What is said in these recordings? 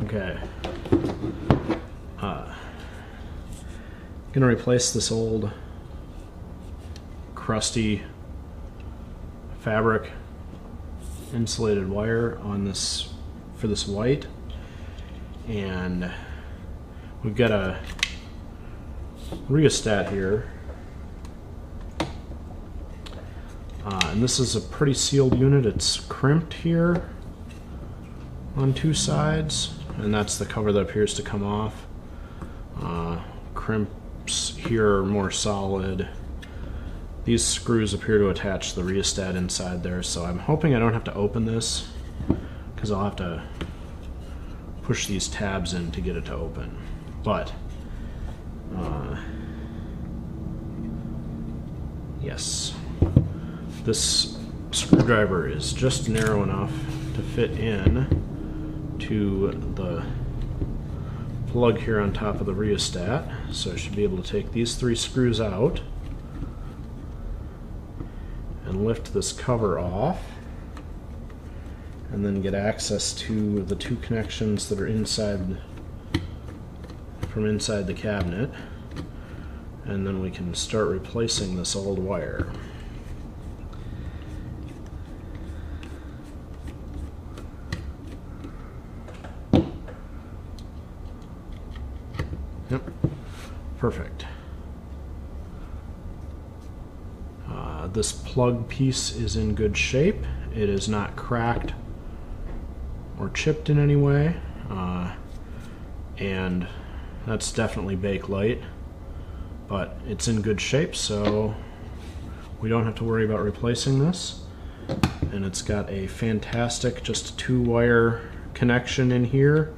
Okay. Gonna replace this old crusty fabric insulated wire on this for this white, and we've got a rheostat here, and this is a pretty sealed unit. It's crimped here on two sides, and that's the cover that appears to come off. Crimps here are more solid. These screws appear to attach the rheostat inside there, so I'm hoping I don't have to open this, because I'll have to push these tabs in to get it to open. But yes, this screwdriver is just narrow enough to fit in to the plug here on top of the rheostat, so I should be able to take these three screws out and lift this cover off, and then get access to the two connections that are inside, from inside the cabinet, and then we can start replacing this old wire. Yep, perfect. This plug piece is in good shape. It is not cracked or chipped in any way, and that's definitely Bakelite, but it's in good shape, so we don't have to worry about replacing this. And it's got a fantastic just 2-wire connection in here,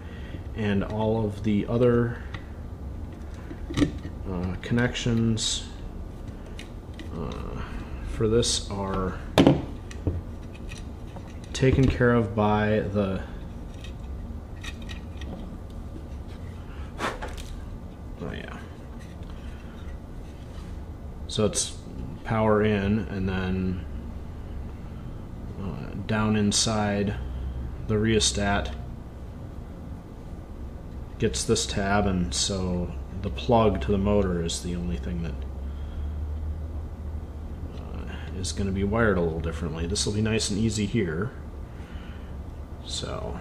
and all of the other connections for this are taken care of by the so it's power in, and then down inside the rheostat gets this tab, and so the plug to the motor is the only thing that is going to be wired a little differently. This will be nice and easy here. So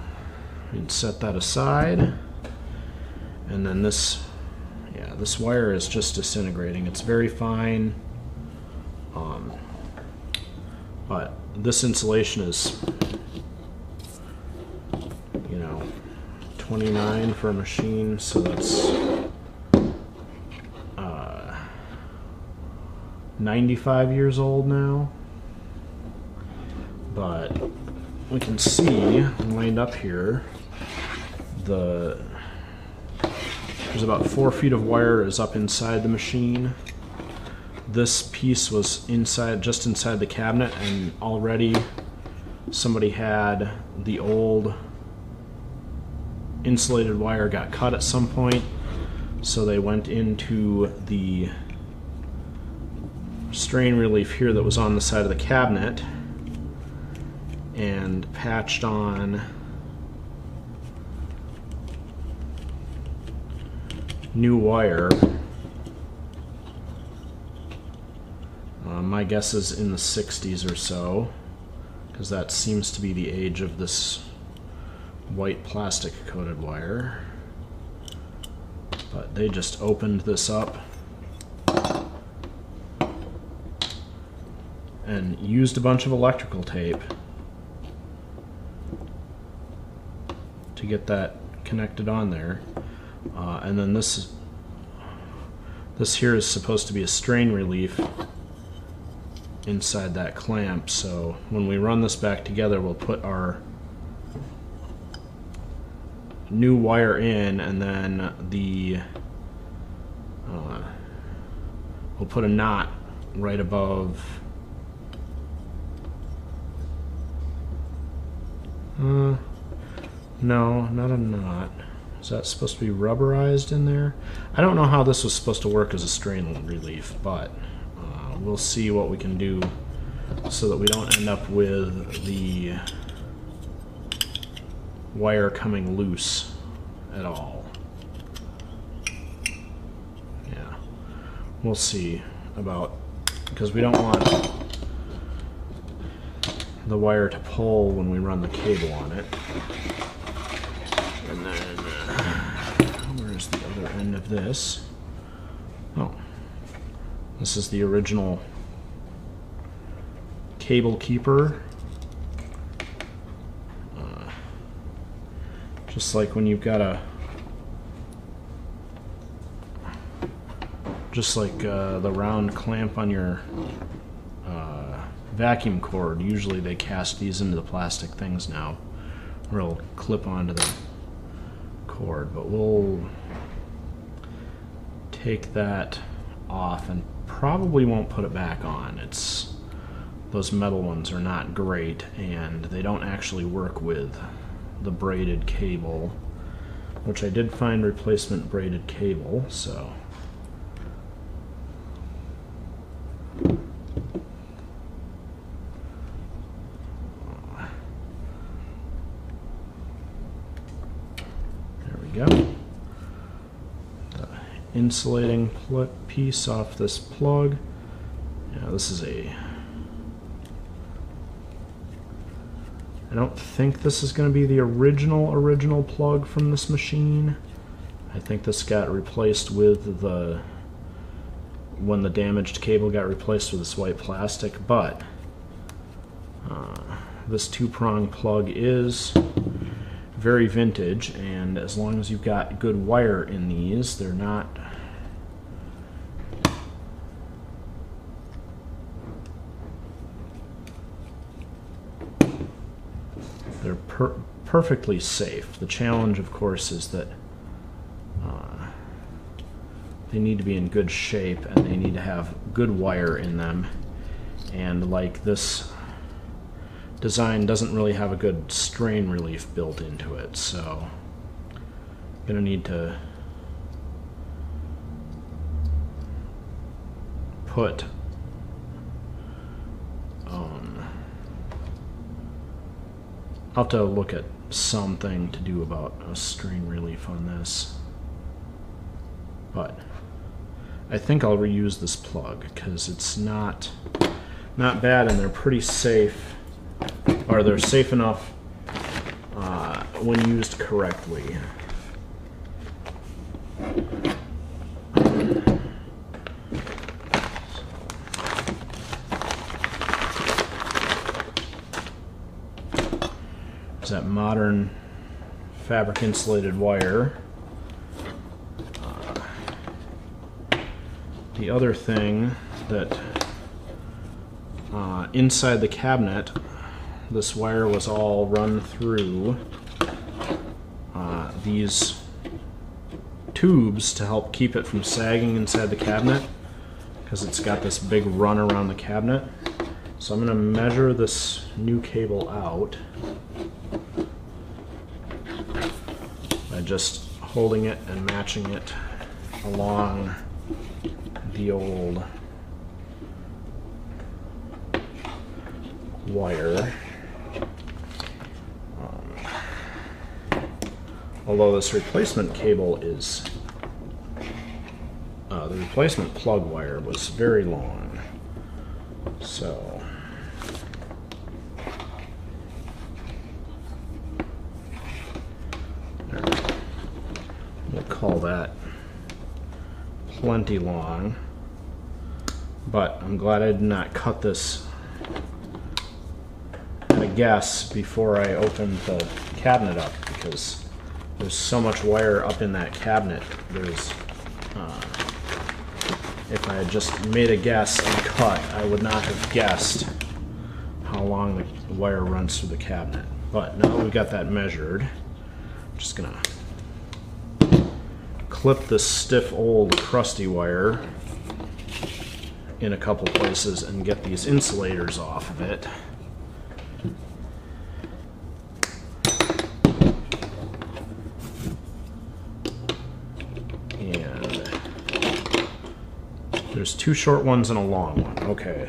we can set that aside, and then this wire is just disintegrating. It's very fine, but this insulation is, 29 for a machine, so that's 95 years old now. But we can see lined up here, there's about 4 feet of wire is up inside the machine. This piece was just inside the cabinet, and already somebody had the old insulated wire got cut at some point, so they went into the strain relief here that was on the side of the cabinet and patched on new wire. My guess is in the 60s or so, because that seems to be the age of this white plastic coated wire. But they just opened this up and used a bunch of electrical tape to get that connected on there. And then this here is supposed to be a strain relief inside that clamp, so when we run this back together, we'll put our new wire in, and then we'll put a knot right above no, not a knot. Is that supposed to be rubberized in there? I don't know how this was supposed to work as a strain relief, but we'll see what we can do so that we don't end up with the wire coming loose at all. Yeah, we'll see about, because we don't want the wire to pull when we run the cable on it. And then, where's the other end of this? Oh, this is the original cable keeper. Just like when you've got a, just like the round clamp on your vacuum cord, usually they cast these into the plastic things now, where it'll clip onto the cord, but we'll take that off and probably won't put it back on. It's, those metal ones are not great, and they don't actually work with the braided cable, which I did find replacement braided cable, so there we go. The insulating piece off this plug. Yeah, this is a, I don't think this is going to be the original plug from this machine. I think this got replaced with the, when the damaged cable got replaced with this white plastic, but this two-prong plug is very vintage, and as long as you've got good wire in these, they're not perfectly safe. The challenge, of course, is that they need to be in good shape and they need to have good wire in them. And like this design doesn't really have a good strain relief built into it, so I'm gonna need to put I'll have to look at something to do about a strain relief on this, but I think I'll reuse this plug because it's not bad and they're pretty safe, or they're safe enough when used correctly. That modern fabric insulated wire. The other thing that inside the cabinet, this wire was all run through these tubes to help keep it from sagging inside the cabinet, because it's got this big run around the cabinet. So I'm going to measure this new cable out by just holding it and matching it along the old wire. Although this replacement cable is, the replacement plug wire was very long, so we'll call that plenty long. But I'm glad I did not cut this at a guess before I opened the cabinet up, because there's so much wire up in that cabinet. There's, if I had just made a guess and cut, I would not have guessed how long the wire runs through the cabinet. But now that we've got that measured, I'm just gonna clip this stiff old crusty wire in a couple places and get these insulators off of it. And there's two short ones and a long one. Okay.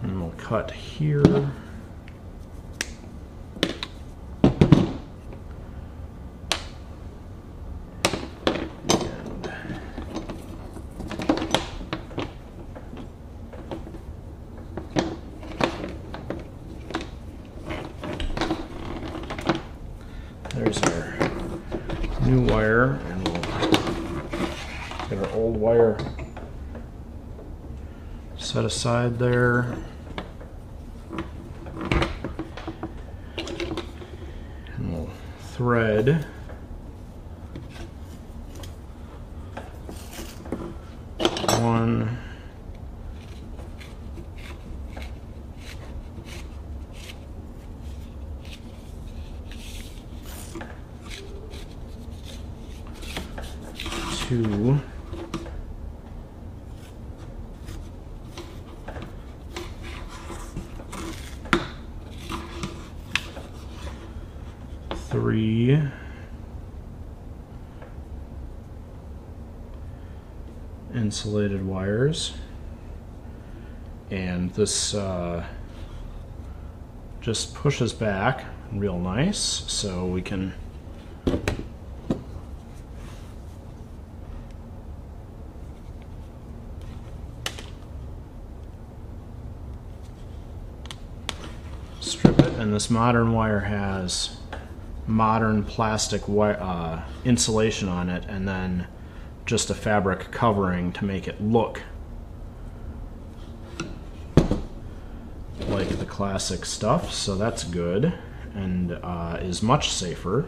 And we'll cut here. There's our new wire, and we'll get our old wire set aside there. And we'll thread one, two, three, insulated wires, and this just pushes back real nice, so we can strip it. And this modern wire has modern plastic insulation on it, and then just a fabric covering to make it look like the classic stuff, so that's good and is much safer.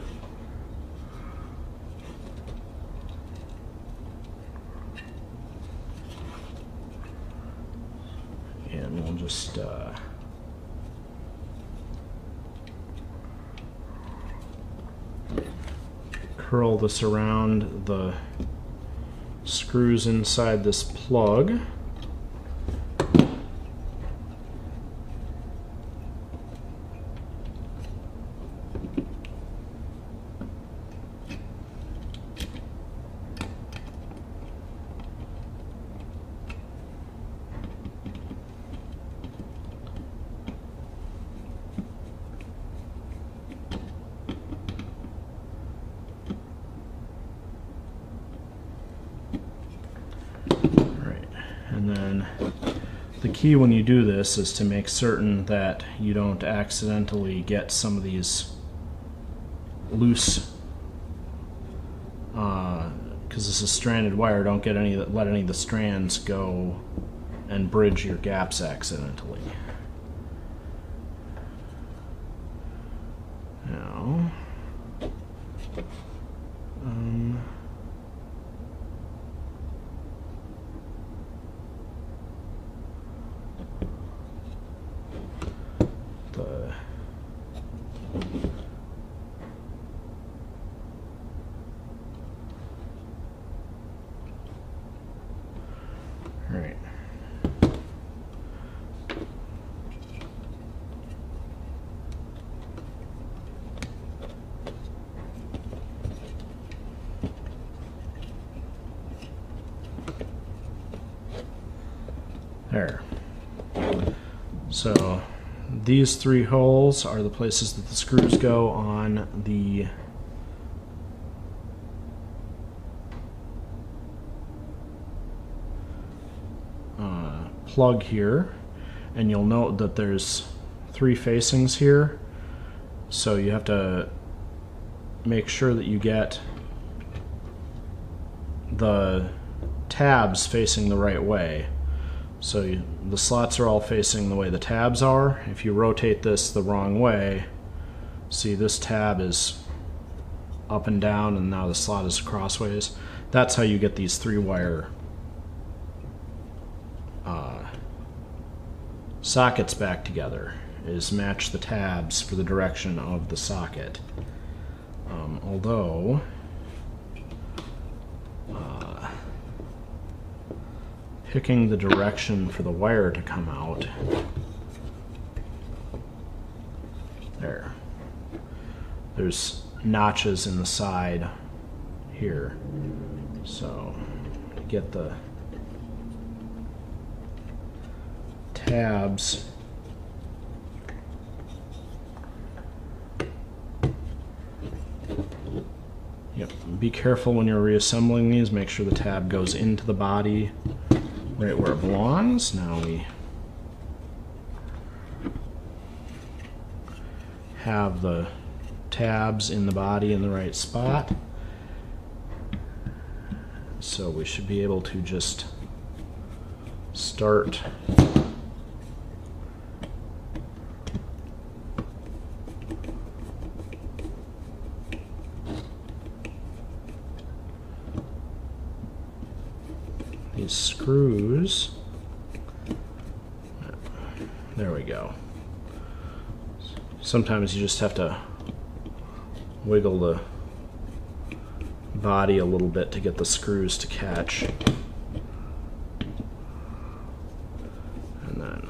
And we'll just curl this around the screws inside this plug. And then the key when you do this is to make certain that you don't accidentally get some of these loose, because this is stranded wire, don't get let any of the strands go and bridge your gaps accidentally. Now, right. There. So these three holes are the places that the screws go on the plug here, and you'll note that there's three facings here, so you have to make sure that you get the tabs facing the right way. So the slots are all facing the way the tabs are. If you rotate this the wrong way, see this tab is up and down and now the slot is crossways. That's how you get these three wire sockets back together, is match the tabs for the direction of the socket. Although picking the direction for the wire to come out, there's notches in the side here, so get the tabs be careful when you're reassembling these, make sure the tab goes into the body right where it belongs. Now we have the tabs in the body in the right spot. So we should be able to just start these screws. There we go. Sometimes you just have to wiggle the body a little bit to get the screws to catch. And then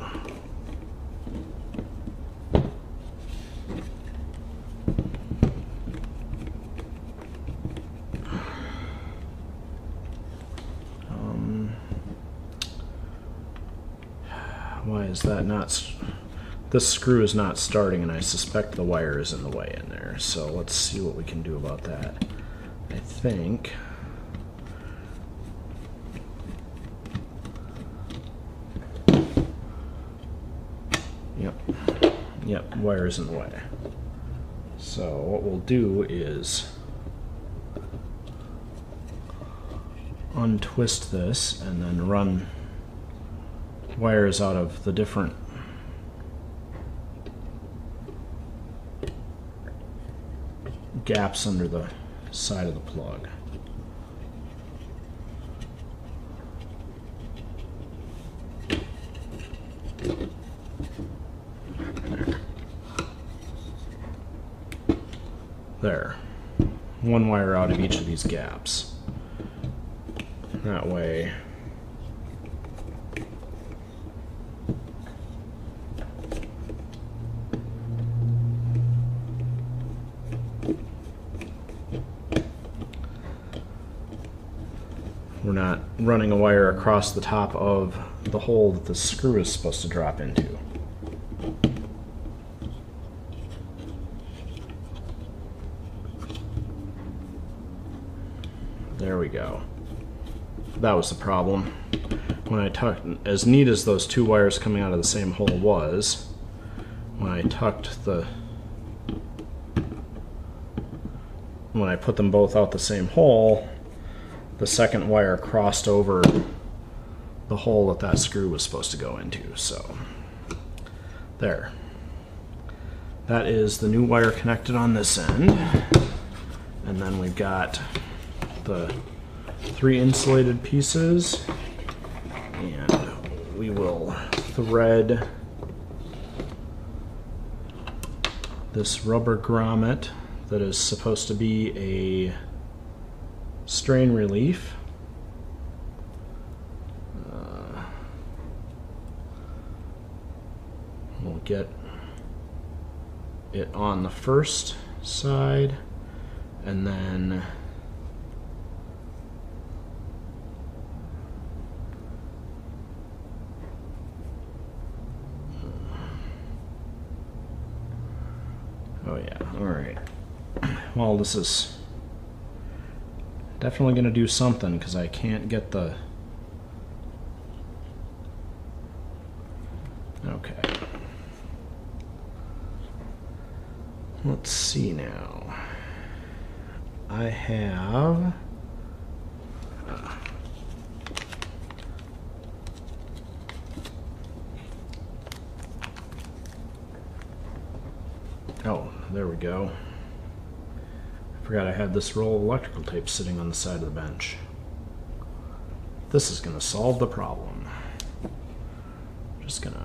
why is that not? This screw is not starting, and I suspect the wire is in the way in there. So let's see what we can do about that. I think yep, wire is in the way. So what we'll do is untwist this and then run wires out of the different gaps under the side of the plug. There. One wire out of each of these gaps. That way we're not running a wire across the top of the hole that the screw is supposed to drop into. There we go. That was the problem. When I tucked, as neat as those two wires coming out of the same hole was, when I put them both out the same hole, the second wire crossed over the hole that screw was supposed to go into. So there. That is the new wire connected on this end. And then we've got the 3 insulated pieces, and we will thread this rubber grommet that is supposed to be a strain relief. We'll get it on the first side, and then oh yeah, all right. Well, this is definitely going to do something because I can't get the... Okay. Let's see now. I have... Oh, there we go. I forgot I had this roll of electrical tape sitting on the side of the bench. This is going to solve the problem. Just going to...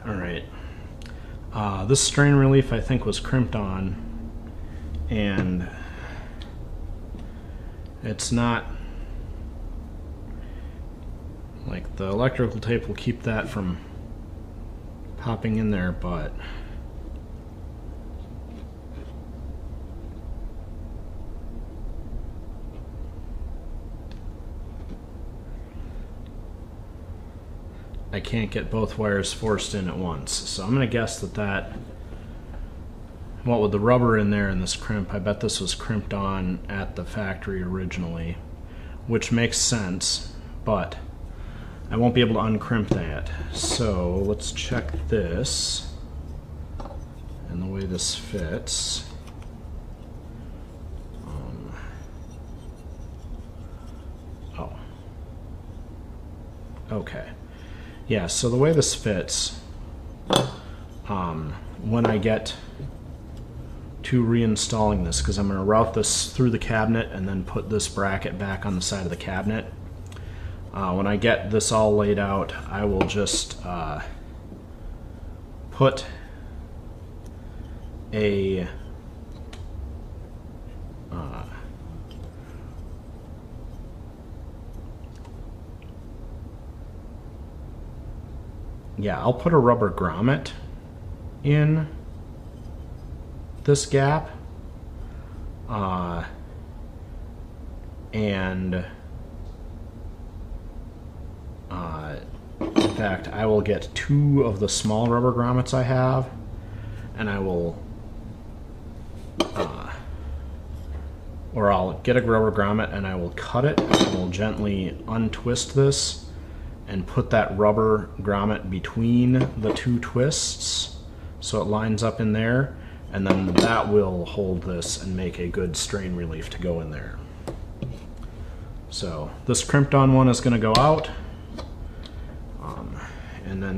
All right. This strain relief I think was crimped on, and It's not like the electrical tape will keep that from popping in there, but I can't get both wires forced in at once. So I'm going to guess that what with the rubber in there and this crimp, I bet this was crimped on at the factory originally, which makes sense, but I won't be able to uncrimp that. So let's check this and the way this fits. Oh. Okay. Yeah, so the way this fits, when I get to reinstalling this, because I'm going to route this through the cabinet and then put this bracket back on the side of the cabinet. When I get this all laid out, I will just put a I'll put a rubber grommet in this gap, and in fact, I will get 2 of the small rubber grommets I have, and I will, or I'll get a rubber grommet and I will cut it, and I will gently untwist this and put that rubber grommet between the 2 twists so it lines up in there, and then that will hold this and make a good strain relief to go in there. So this crimped on one is going to go out, and then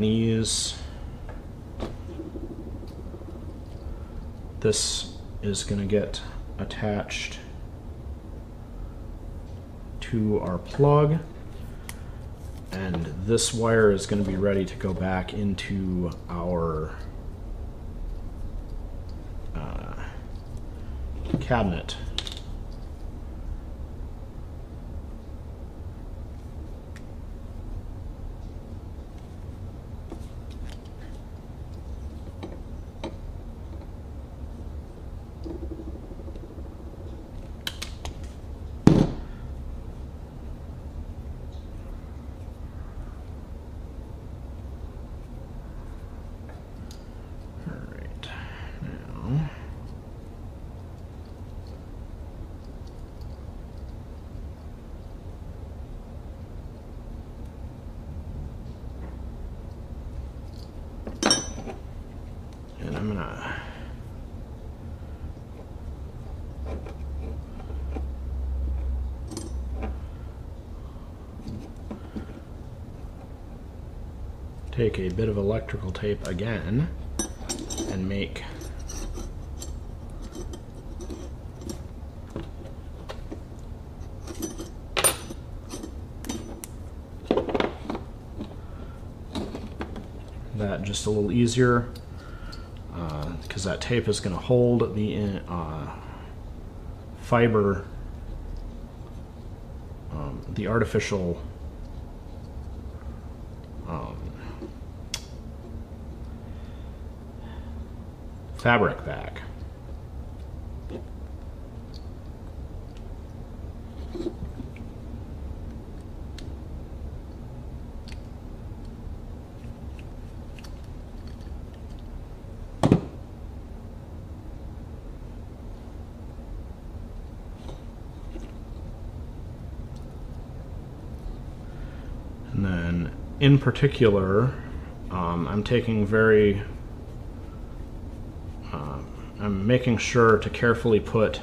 this is going to get attached to our plug, and this wire is going to be ready to go back into our cabinet. And I'm gonna take a bit of electrical tape again and make that just a little easier, because that tape is going to hold the fiber, the artificial fabric back. And then, in particular, I'm taking I'm making sure to carefully put,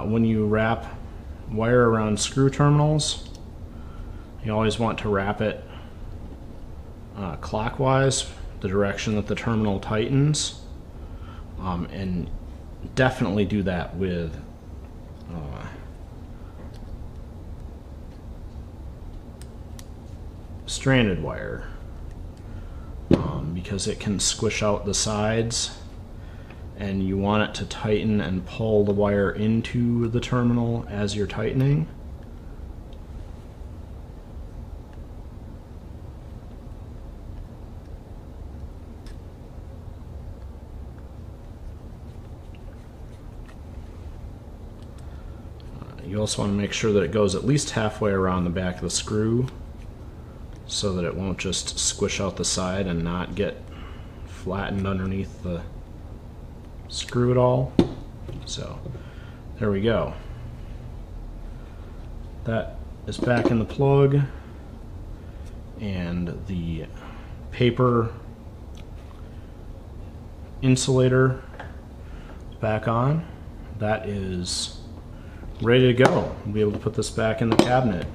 when you wrap wire around screw terminals, you always want to wrap it clockwise, the direction that the terminal tightens, and definitely do that with stranded wire, because it can squish out the sides and you want it to tighten and pull the wire into the terminal as you're tightening. You also want to make sure that it goes at least halfway around the back of the screw so that it won't just squish out the side and not get flattened underneath the screw at all. So there we go. That is back in the plug, and the paper insulator back on. That is ready to go. We'll be able to put this back in the cabinet.